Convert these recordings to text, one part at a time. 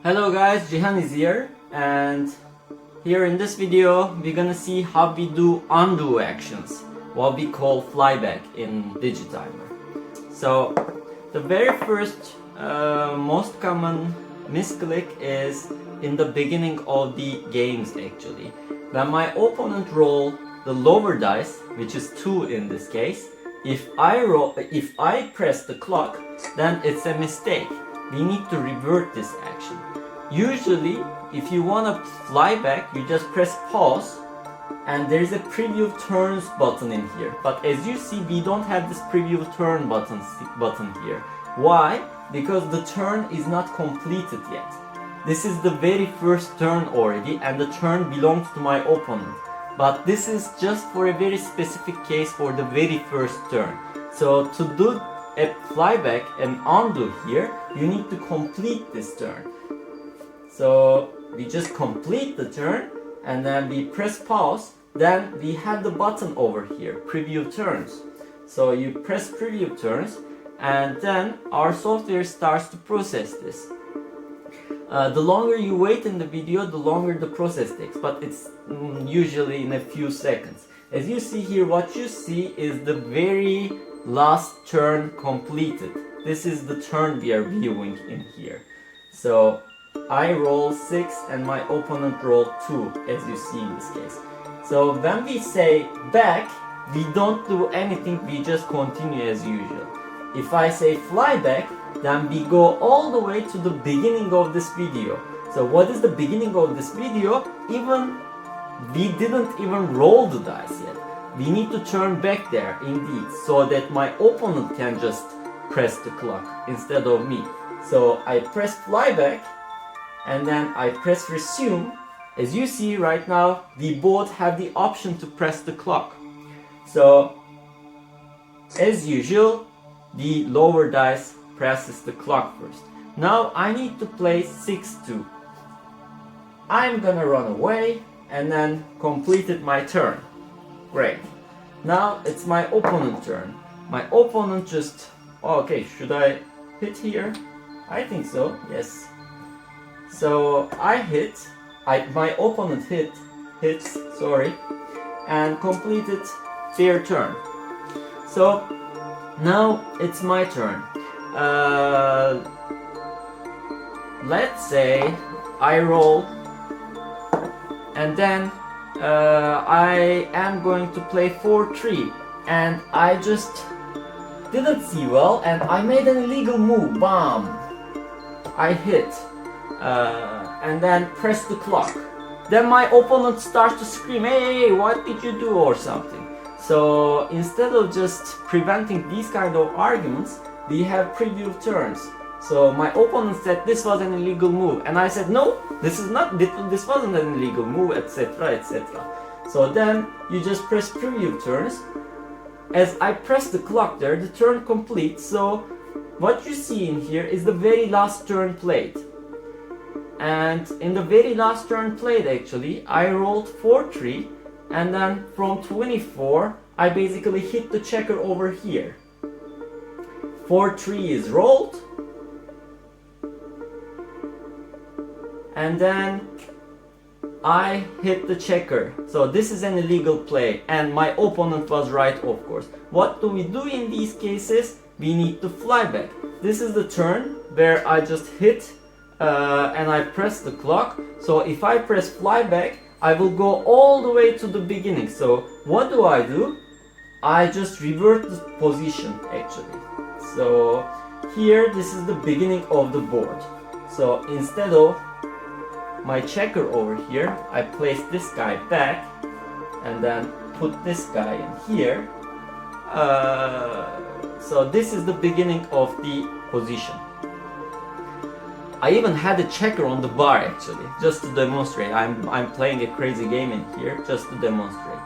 Hello guys, Jihan is here, and here in this video we're gonna see how we do undo actions, what we call flyback in Digitimer. So the very first most common misclick is in the beginning of the games actually. When my opponent roll the lower dice, which is 2 in this case, if I press the clock, then it's a mistake. We need to revert this action. Usually, if you want to fly back, you just press pause and there is a preview turns button in here. But as you see, we don't have this preview turn button here. Why? Because the turn is not completed yet. This is the very first turn already and the turn belongs to my opponent. But this is just for a very specific case for the very first turn. So to do a flyback and undo here, you need to complete this turn. So we just complete the turn and then we press pause. Then we have the button over here, preview turns. So you press preview turns and then our software starts to process this. The longer you wait in the video, the longer the process takes, but it's usually in a few seconds. As you see here, what you see is the very last turn completed. This is the turn we are viewing in here. So I roll 6 and my opponent roll 2, as you see in this case. So when we say back, we don't do anything, we just continue as usual. If I say fly back, then we go all the way to the beginning of this video. So what is the beginning of this video? We didn't even roll the dice yet. We need to turn back there indeed, so that my opponent can just press the clock instead of me. So I press flyback and then I press resume. As you see right now, we both have the option to press the clock. So as usual, the lower dice presses the clock first. Now I need to play 6-2. I'm gonna run away and then completed my turn. Great. Now it's my opponent's turn. My opponent just... okay, should I hit here? I think so, yes. So I hit, my opponent hits, and completed their turn. So now it's my turn. Let's say I roll and then I am going to play 4-3 and I just didn't see well and I made an illegal move. Bam! I hit and then press the clock. Then my opponent starts to scream, hey, what did you do, or something. So instead of just preventing these kind of arguments, we have preview turns. So my opponent said this was an illegal move and I said no, this wasn't an illegal move, etc, etc. So then you just press preview turns. As I press the clock there, the turn completes. So what you see in here is the very last turn played. And in the very last turn played actually, I rolled 4-3 and then from 24 I basically hit the checker over here. 4-3 is rolled and then I hit the checker. So this is an illegal play and my opponent was right, of course. What do we do in these cases? We need to fly back. This is the turn where I just hit and I press the clock. So if I press fly back, I will go all the way to the beginning. So what do? I just revert the position actually. So here this is the beginning of the board. So instead of my checker over here, I place this guy back and then put this guy in here. So this is the beginning of the position. I even had a checker on the bar actually, just to demonstrate. I'm playing a crazy game in here just to demonstrate.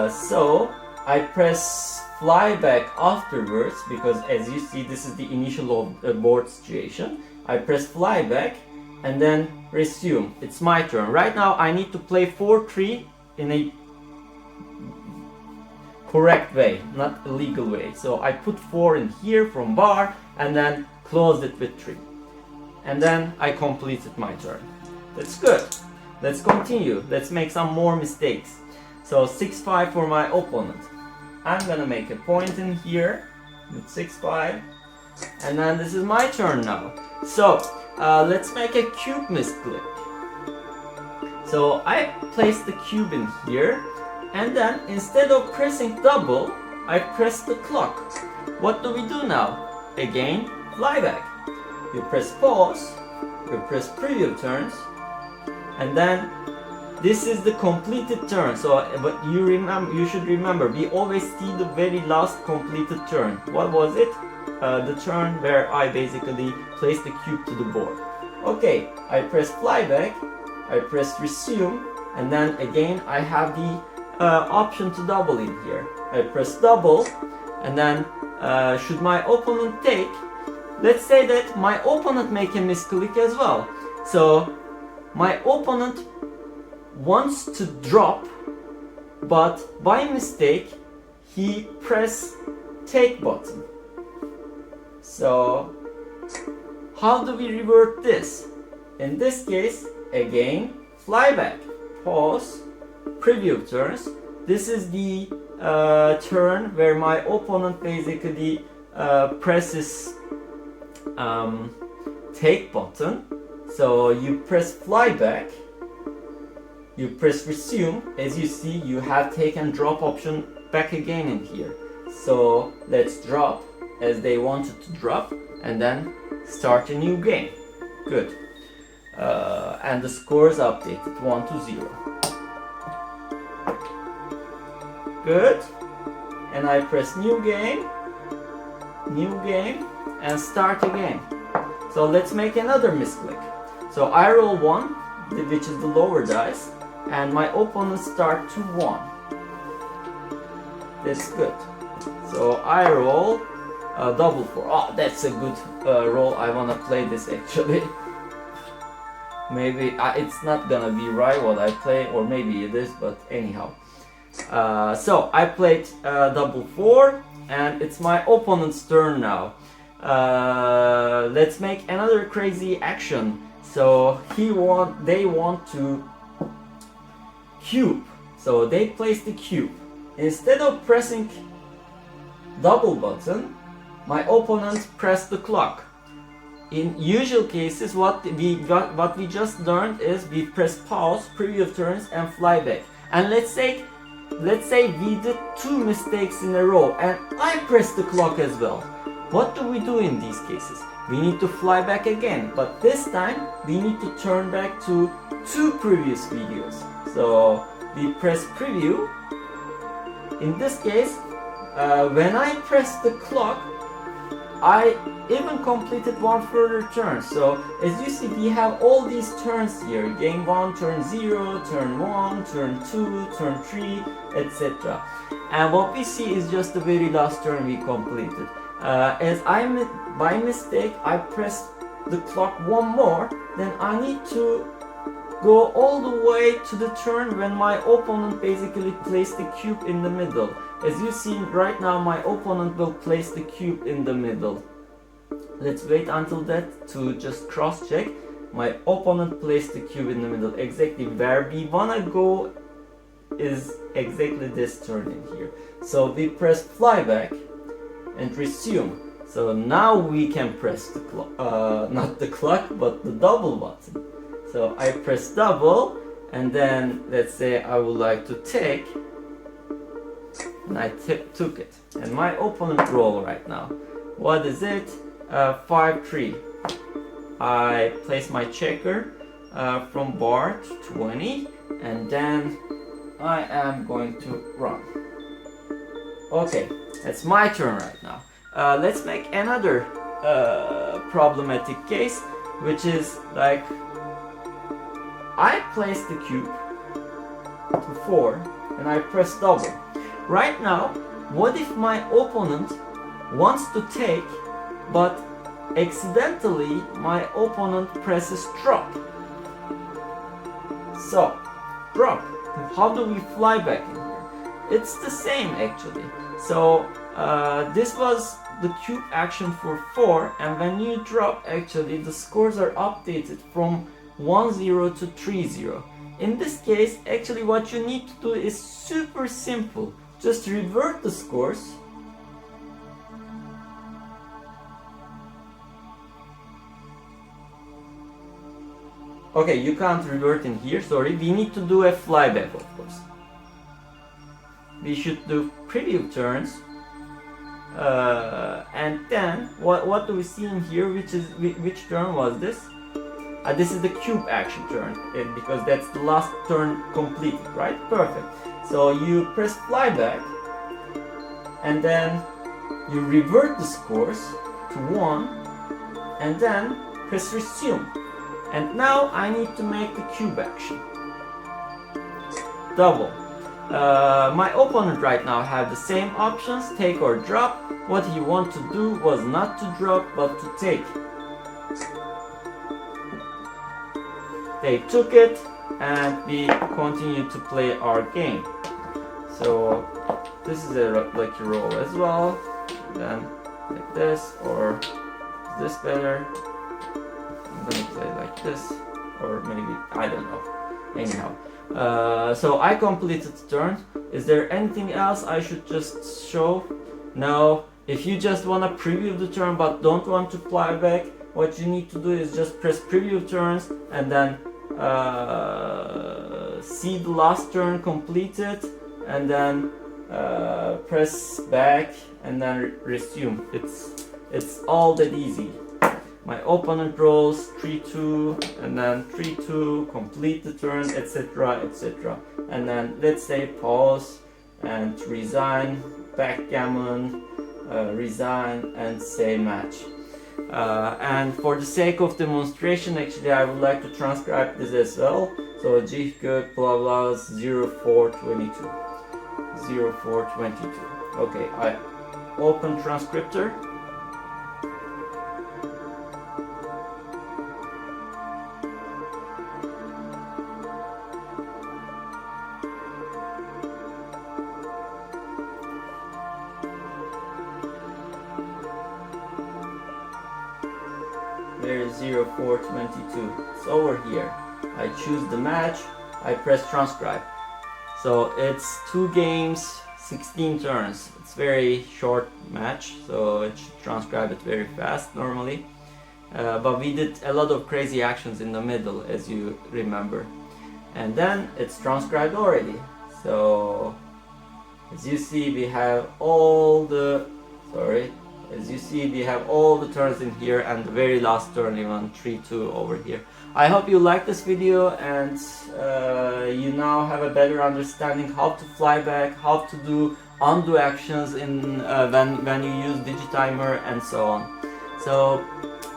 So I press fly back afterwards because as you see this is the initial of the board situation. I press fly back and then resume. It's my turn. Right now I need to play 4-3 in a correct way, not illegal way. So I put 4 in here from bar and then closed it with 3. and then I completed my turn. That's good. Let's continue. Let's make some more mistakes. So 6-5 for my opponent. I'm gonna make a point in here with 6-5, and then this is my turn now. So let's make a cube misclick. So I place the cube in here, and then instead of pressing double, I press the clock. What do we do now? Again, flyback. You press pause, you press preview turns, and then this is the completed turn. So, but you should remember, we always see the very last completed turn. What was it? The turn where I basically placed the cube to the board. Okay, I press flyback, I press resume, and then again I have the option to double in here. I press double, and then should my opponent take, let's say that my opponent make a misclick as well. So my opponent wants to drop, but by mistake he press take button. So how do we revert this? In this case, again, flyback, pause, preview turns. This is the turn where my opponent basically presses take button. So you press flyback, you press resume. As you see, you have take and drop option back again in here. So let's drop as they wanted to drop, and then start a new game. Good. And the score is updated 1-0. Good. And I press new game, and start again. So let's make another misclick. So I roll 1, which is the lower dice, and my opponent start to 1. That's good. So I roll double 4. Oh, that's a good roll. I wanna play this actually. Maybe it's not gonna be right what I play, or maybe it is, but anyhow. So I played double 4, and it's my opponent's turn now. Let's make another crazy action. So they want to cube. So they place the cube. Instead of pressing double button, my opponent pressed the clock. In usual cases, what we just learned is we press pause, preview turns, and flyback. And let's say we did 2 mistakes in a row, and I pressed the clock as well. What do we do in these cases? We need to fly back again, but this time we need to turn back to 2 previous videos. So we press preview. In this case, when I press the clock, I even completed 1 further turn. So as you see, we have all these turns here. Game 1, turn 0, turn 1, turn 2, turn 3, etc. And what we see is just the very last turn we completed. As by mistake I pressed the clock 1 more, then I need to go all the way to the turn when my opponent basically placed the cube in the middle. As you see right now, my opponent will place the cube in the middle. Let's wait until that to just cross check. My opponent placed the cube in the middle. Exactly where we wanna go is exactly this turn in here. So we press flyback and resume. So now we can press the clock, not the clock, but the double button. So I press double, and then let's say I would like to take, and I took it. And my opponent roll right now. What is it? 5-3. I place my checker from bar to 20, and then I am going to run. Okay, it's my turn right now. Let's make another problematic case, which is like I place the cube to 4 and I press double. Right now, what if my opponent wants to take, but accidentally my opponent presses drop? So, drop. How do we fly back in here? It's the same actually. So this was the cube action for 4, and when you drop, actually the scores are updated from 1-0 to 3-0. In this case, actually what you need to do is super simple. Just revert the scores. Okay, you can't revert in here, sorry. We need to do a flyback, of course. We should do preview turns. And then, what do we see in here? Which turn was this? This is the cube action turn, because that's the last turn completed, right? Perfect. So you press flyback, and then you revert the scores to 1, and then press resume. And now I need to make the cube action. Double. My opponent right now have the same options, take or drop. What he wanted to do was not to drop, but to take. They took it, and we continue to play our game. So this is a lucky roll as well. Then like this, or is this better? I'm gonna play like this, or maybe, I don't know. Anyhow, so I completed the turn. Is there anything else I should just show? No. If you just wanna preview the turn but don't want to fly back, what you need to do is just press preview turns and then see the last turn completed, and then press back and then resume. It's all that easy. My opponent rolls 3-2 and then 3-2, complete the turn, etc, etc. And then let's say pause and resign, backgammon, resign, and say match. And for the sake of demonstration, actually I would like to transcribe this as well. So G-code blah blah 0422. 0422. Okay, I open transcriptor. There is 0422. It's over here. I choose the match. I press transcribe. So it's 2 games, 16 turns. It's very short match, so it should transcribe it very fast normally. But we did a lot of crazy actions in the middle, as you remember. And then it's transcribed already. So as you see, we have all the turns in here, and the very last turn even 3-2 over here. I hope you like this video, and you now have a better understanding how to fly back, how to do undo actions in when you use Digitimer and so on. So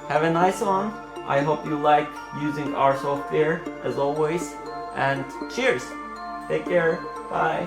have a nice one. I hope you like using our software as always, and cheers. Take care. Bye.